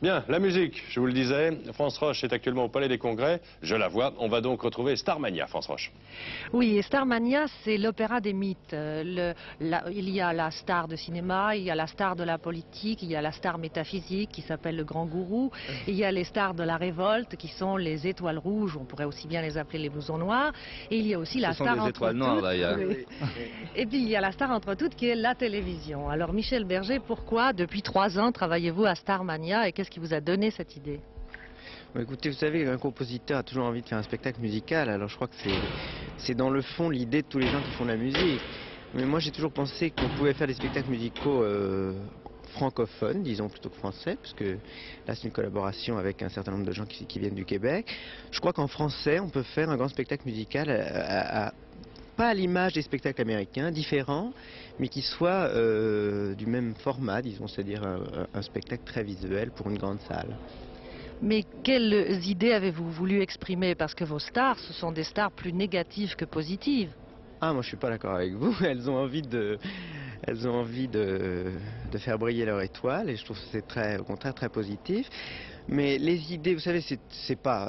Bien, la musique, je vous le disais, France Roche est actuellement au Palais des Congrès, je la vois, on va donc retrouver Starmania, France Roche. Oui, et Starmania, c'est l'opéra des mythes. Il y a la star de cinéma, il y a la star de la politique, il y a la star métaphysique qui s'appelle le grand gourou, il y a les stars de la révolte qui sont les étoiles rouges, on pourrait aussi bien les appeler les blousons noirs, et il y a aussi la star entre étoiles noires, toutes. d'ailleurs. Oui. Et puis il y a la star entre toutes qui est la télévision. Alors Michel Berger, pourquoi depuis 3 ans travaillez-vous à Starmania et qu'est-ce qui vous a donné cette idée? Écoutez, vous savez, un compositeur a toujours envie de faire un spectacle musical, alors je crois que c'est dans le fond l'idée de tous les gens qui font de la musique. Mais moi j'ai toujours pensé qu'on pouvait faire des spectacles musicaux francophones, disons plutôt que français, parce que là c'est une collaboration avec un certain nombre de gens qui viennent du Québec. Je crois qu'en français on peut faire un grand spectacle musical pas à l'image des spectacles américains, différents, mais qui soit du même format, disons, c'est-à-dire un spectacle très visuel pour une grande salle. Mais quelles idées avez-vous voulu exprimer? Parce que vos stars, ce sont des stars plus négatives que positives. Ah, moi je suis pas d'accord avec vous. Elles ont envie de faire briller leur étoile et je trouve que c'est au contraire très positif. Mais les idées, vous savez, c'est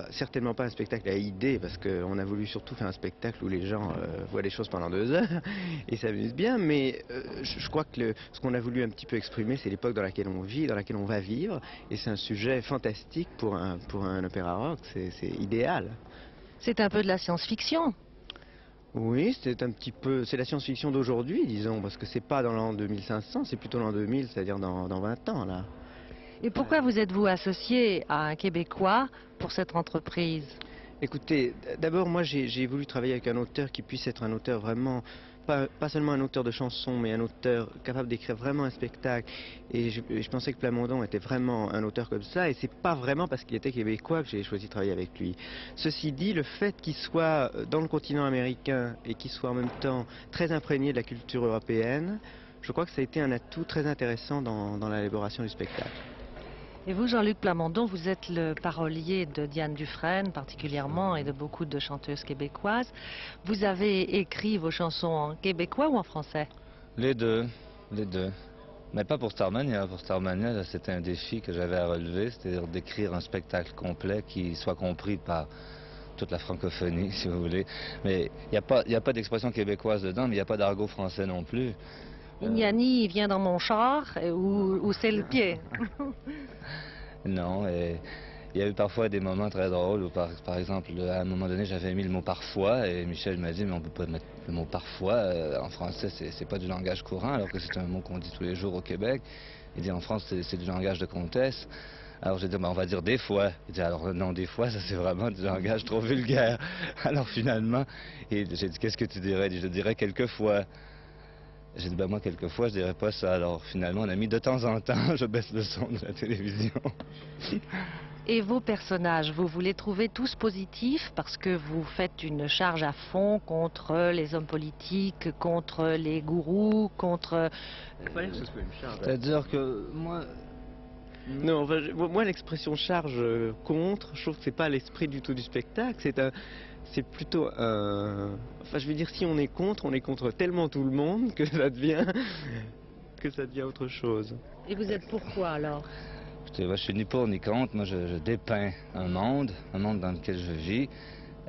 certainement pas un spectacle à idées parce qu'on a voulu surtout faire un spectacle où les gens voient les choses pendant 2 heures et s'amusent bien. Mais je crois que ce qu'on a voulu un petit peu exprimer, c'est l'époque dans laquelle on vit, dans laquelle on va vivre, et c'est un sujet fantastique pour un opéra rock. C'est idéal. C'est un peu de la science-fiction. Oui, c'est la science-fiction d'aujourd'hui, disons, parce que c'est pas dans l'an 2500, c'est plutôt l'an 2000, c'est-à-dire dans 20 ans, là. Et pourquoi vous êtes-vous associé à un Québécois pour cette entreprise? Écoutez, d'abord, moi, j'ai voulu travailler avec un auteur qui puisse être un auteur vraiment, pas seulement un auteur de chansons, mais un auteur capable d'écrire vraiment un spectacle. Et je pensais que Plamondon était vraiment un auteur comme ça, et c'est pas vraiment parce qu'il était québécois que j'ai choisi de travailler avec lui. Ceci dit, le fait qu'il soit dans le continent américain et qu'il soit en même temps très imprégné de la culture européenne, je crois que ça a été un atout très intéressant dans l'élaboration du spectacle. Et vous, Jean-Luc Plamondon, vous êtes le parolier de Diane Dufresne particulièrement et de beaucoup de chanteuses québécoises. Vous avez écrit vos chansons en québécois ou en français? Les deux. Mais pas pour Starmania. Pour Starmania, c'était un défi que j'avais à relever, c'est-à-dire d'écrire un spectacle complet qui soit compris par toute la francophonie, si vous voulez. Mais il n'y a pas d'expression québécoise dedans, mais il n'y a pas d'argot français non plus. Ignani, il vient dans mon char ou c'est le pied? Non, et il y a eu parfois des moments très drôles où, par exemple, à un moment donné, j'avais mis le mot parfois, et Michel m'a dit, mais on ne peut pas mettre le mot parfois, en français, c'est pas du langage courant, alors que c'est un mot qu'on dit tous les jours au Québec. Il dit, en France, c'est du langage de comtesse. Alors j'ai dit, on va dire des fois. Il dit, alors non, des fois, ça c'est vraiment du langage trop vulgaire. Alors finalement, j'ai dit, qu'est-ce que tu dirais? Il dit, je dirais quelquefois. J'ai dit, ben moi, quelquefois, je dirais pas ça. Alors, finalement, on a mis de temps en temps, je baisse le son de la télévision. Et vos personnages, vous les trouvez tous positifs parce que vous faites une charge à fond contre les hommes politiques, contre les gourous, contre... C'est-à-dire que moi... Non, enfin, moi l'expression charge contre, je trouve que c'est pas l'esprit du tout du spectacle, c'est plutôt un... Enfin, je veux dire, si on est contre tellement tout le monde que ça devient autre chose. Et vous êtes pourquoi alors? Écoutez, moi, je suis ni pour ni contre, moi je dépeins un monde dans lequel je vis.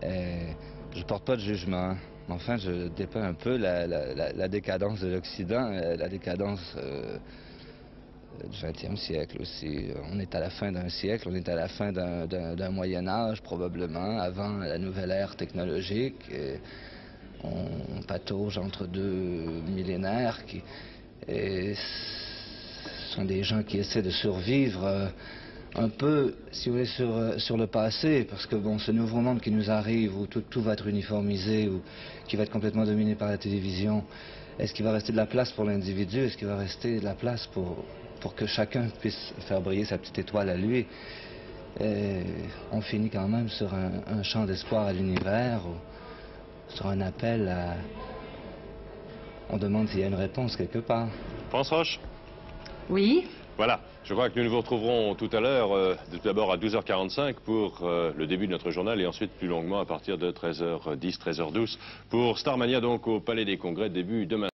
Je porte pas de jugement. Enfin, je dépeins un peu la décadence de l'Occident, la décadence du XXe siècle aussi. On est à la fin d'un siècle, on est à la fin d'un Moyen-Âge probablement, avant la nouvelle ère technologique. Et on patauge entre 2 millénaires et ce sont des gens qui essaient de survivre un peu, si vous voulez, sur le passé, parce que bon, ce nouveau monde qui nous arrive, où tout va être uniformisé, ou qui va être complètement dominé par la télévision, est-ce qu'il va rester de la place pour l'individu? Est-ce qu'il va rester de la place pour que chacun puisse faire briller sa petite étoile à lui? Et on finit quand même sur un chant d'espoir à l'univers, ou sur un appel à... On demande s'il y a une réponse quelque part. France Roche? Oui. Voilà, je crois que nous nous retrouverons tout à l'heure, tout d'abord à 12h45 pour le début de notre journal et ensuite plus longuement à partir de 13h10, 13h12 pour Starmania donc au Palais des Congrès, début demain.